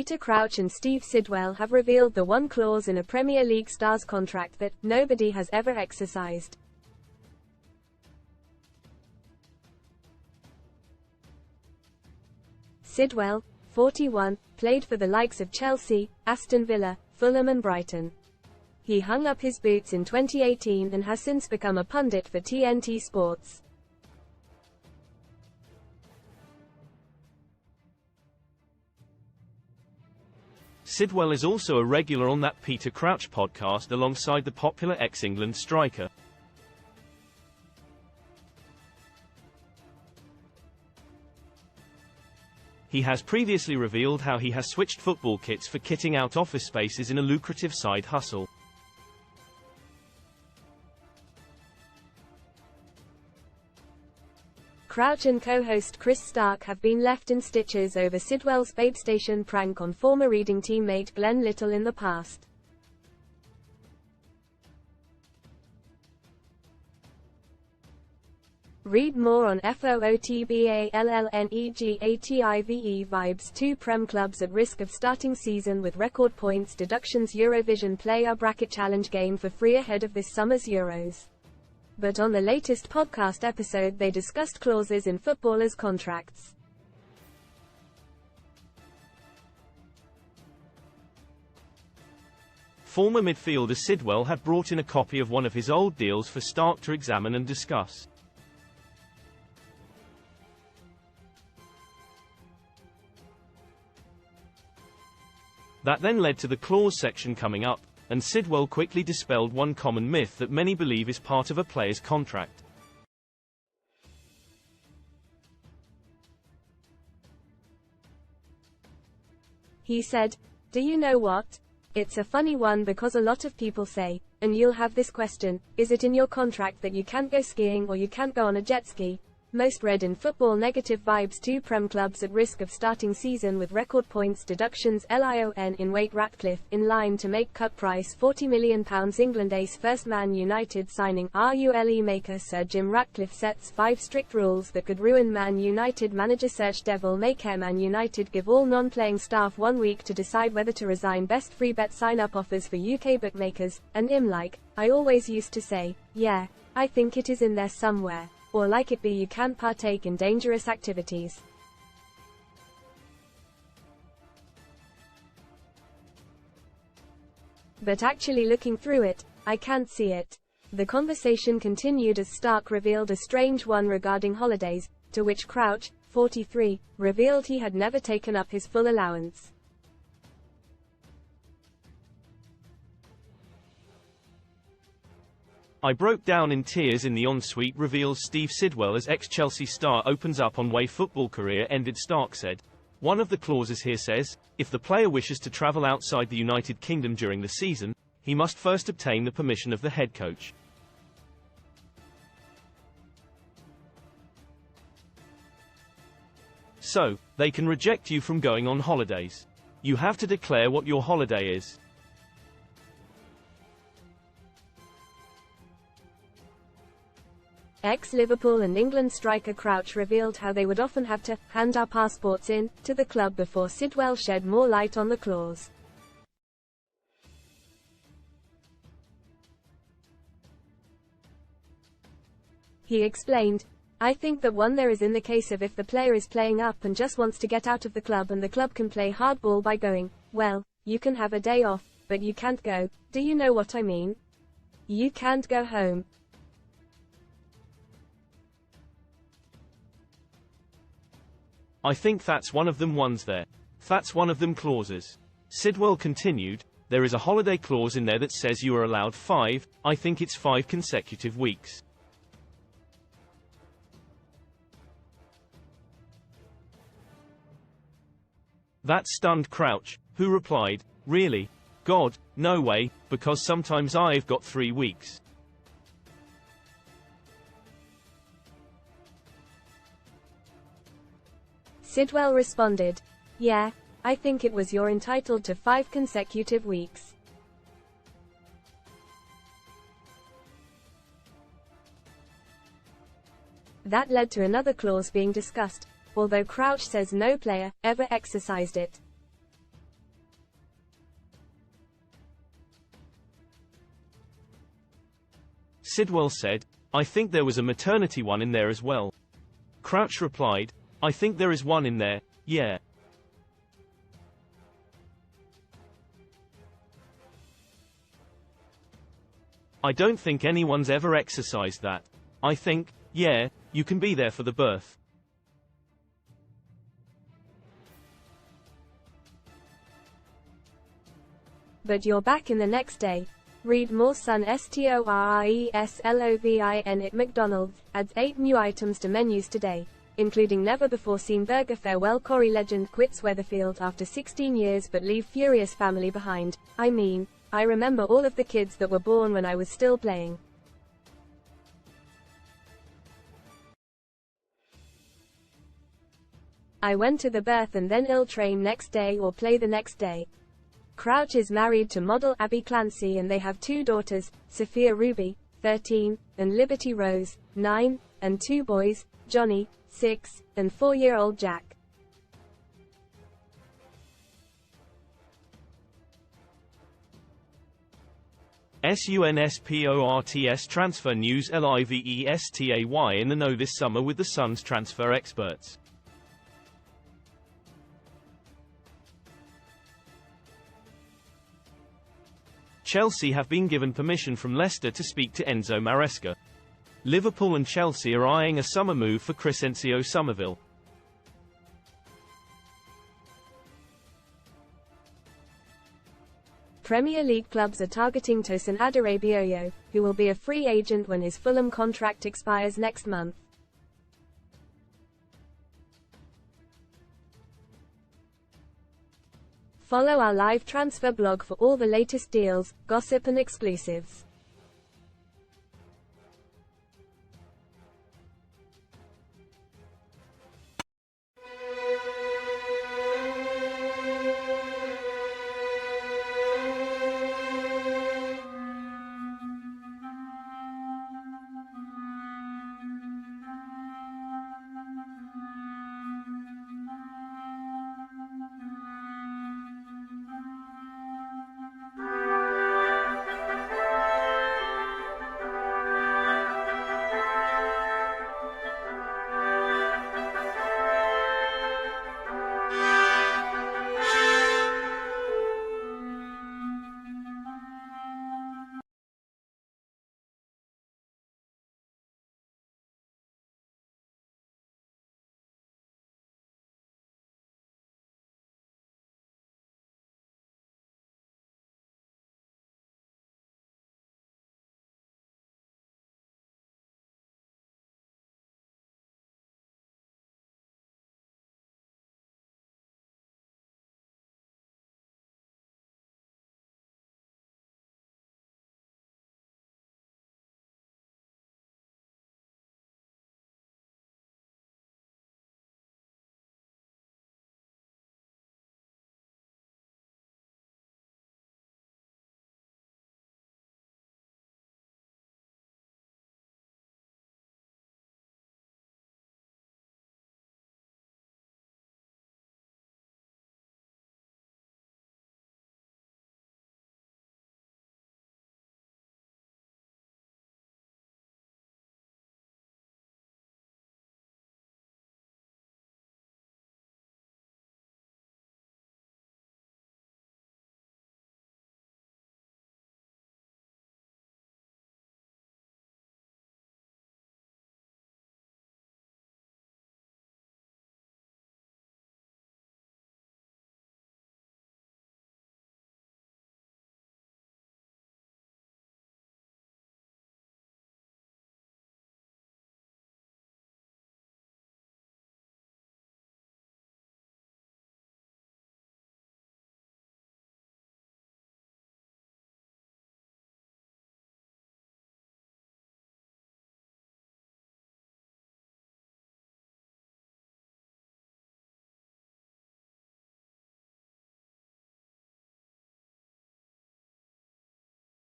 Peter Crouch and Steve Sidwell have revealed the one clause in a Premier League star's contract that nobody has ever exercised. Sidwell, 41, played for the likes of Chelsea, Aston Villa, Fulham and Brighton. He hung up his boots in 2018 and has since become a pundit for TNT Sports. Sidwell is also a regular on that Peter Crouch podcast alongside the popular ex-England striker. He has previously revealed how he has switched football kits for kitting out office spaces in a lucrative side hustle. Crouch and co-host Chris Stark have been left in stitches over Sidwell's Babe Station prank on former Reading teammate Glenn Little in the past. Read more on FOOTBALLNEGATIVE Vibes 2 Prem clubs at risk of starting season with record points deductions Eurovision Player Bracket Challenge game for free ahead of this summer's Euros. But on the latest podcast episode they discussed clauses in footballers' contracts. Former midfielder Sidwell had brought in a copy of one of his old deals for Stark to examine and discuss. That then led to the clause section coming up, and Sidwell quickly dispelled one common myth that many believe is part of a player's contract. He said, "Do you know what? It's a funny one because a lot of people say, and you'll have this question, is it in your contract that you can't go skiing or you can't go on a jet ski? Most read in football negative vibes 2 Prem clubs at risk of starting season with record points deductions LION in Wake Ratcliffe, in line to make cut price £40 million England ace first Man United signing RULE maker Sir Jim Ratcliffe sets 5 strict rules that could ruin Man United manager search Devil May Care Man United give all non-playing staff 1 week to decide whether to resign best free bet sign-up offers for UK bookmakers, and like, I always used to say, yeah, I think it is in there somewhere. Or like it be you can't partake in dangerous activities. But actually looking through it, I can't see it. The conversation continued as Stark revealed a strange one regarding holidays, to which Crouch, 43, revealed he had never taken up his full allowance. I broke down in tears in the ensuite, reveals Steve Sidwell as ex-Chelsea star opens up on way football career ended. Stark said, "One of the clauses here says, if the player wishes to travel outside the United Kingdom during the season, he must first obtain the permission of the head coach. So, they can reject you from going on holidays. You have to declare what your holiday is." Ex-Liverpool and England striker Crouch revealed how they would often have to hand our passports in to the club before Sidwell shed more light on the clause. He explained, "I think that one there is in the case of if the player is playing up and just wants to get out of the club and the club can play hardball by going, well, you can have a day off, but you can't go, do you know what I mean? You can't go home." I think that's one of them ones there. That's one of them clauses. Sidwell continued, there is a holiday clause in there that says you are allowed 5, I think it's 5 consecutive weeks. That stunned Crouch, who replied, "Really? God, no way, because sometimes I've got 3 weeks. Sidwell responded, "Yeah, I think it was you're entitled to 5 consecutive weeks." That led to another clause being discussed, although Crouch says no player ever exercised it. Sidwell said, I think there was a maternity one in there as well. Crouch replied, I think there is one in there, yeah. I don't think anyone's ever exercised that. I think, yeah, you can be there for the birth. But you're back in the next day. Read more. Son STORRESLOVIN at McDonald's adds 8 new items to menus today, including never-before-seen burger. Farewell. Corey legend quits Weatherfield after 16 years but leave furious family behind. I mean, I remember all of the kids that were born when I was still playing. I went to the birth and then ill train next day or play the next day. Crouch is married to model Abby Clancy and they have 2 daughters, Sophia Ruby, 13, and Liberty Rose, 9, and 2 boys, Johnny, 6, and 4-year-old Jack. SUNSPORTS transfer news. LIVESTAY in the know this summer with the Suns transfer experts. Chelsea have been given permission from Leicester to speak to Enzo Maresca. Liverpool and Chelsea are eyeing a summer move for Crescencio Somerville. Premier League clubs are targeting Tosin Adarabioyo, who will be a free agent when his Fulham contract expires next month. Follow our live transfer blog for all the latest deals, gossip and exclusives.